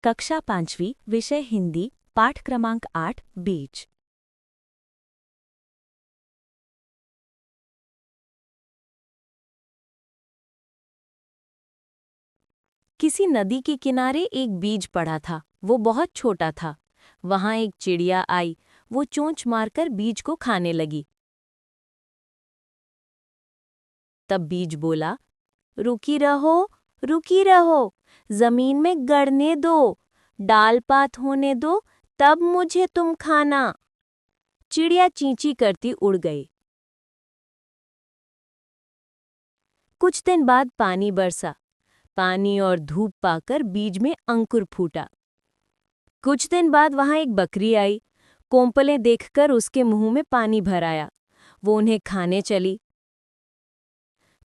कक्षा 5वीं, विषय हिंदी, पाठ क्रमांक 8, बीज। किसी नदी के किनारे एक बीज पड़ा था। वो बहुत छोटा था। वहां एक चिड़िया आई। वो चोंच मारकर बीज को खाने लगी। तब बीज बोला, रुकी रहो, जमीन में गड़ने दो, डाल पात होने दो, तब मुझे तुम खाना। चिड़िया चींची करती उड़ गई। कुछ दिन बाद पानी बरसा। पानी और धूप पाकर बीज में अंकुर फूटा। कुछ दिन बाद वहां एक बकरी आई। कोंपलें देखकर उसके मुंह में पानी भर आया। वो उन्हें खाने चली।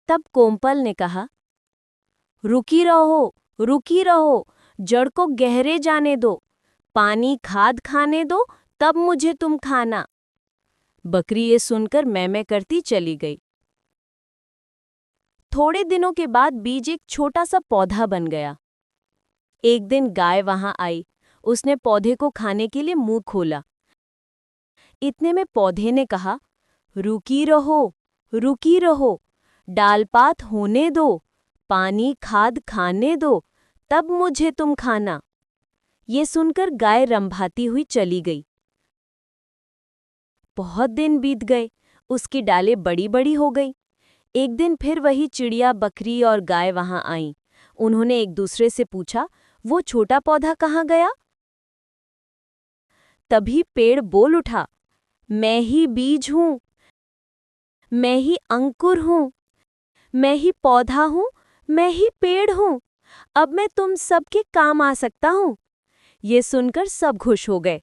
तब कोंपल ने कहा, रुकी रहो, जड़ को गहरे जाने दो, पानी खाद खाने दो, तब मुझे तुम खाना। बकरी ये सुनकर मैं करती चली गई। थोड़े दिनों के बाद बीज एक छोटा सा पौधा बन गया। एक दिन गाय वहां आई। उसने पौधे को खाने के लिए मुंह खोला। इतने में पौधे ने कहा, रुकी रहो, डाल पात होने दो, पानी खाद खाने दो, तब मुझे तुम खाना। ये सुनकर गाय रंभाती हुई चली गई। बहुत दिन बीत गए। उसकी डालें बड़ी बड़ी हो गई। एक दिन फिर वही चिड़िया, बकरी और गाय वहां आईं। उन्होंने एक दूसरे से पूछा, वो छोटा पौधा कहाँ गया? तभी पेड़ बोल उठा, मैं ही बीज हूं, मैं ही अंकुर हूं, मैं ही पौधा हूं, मैं ही पेड़ हूं। अब मैं तुम सबके काम आ सकता हूं। ये सुनकर सब खुश हो गए।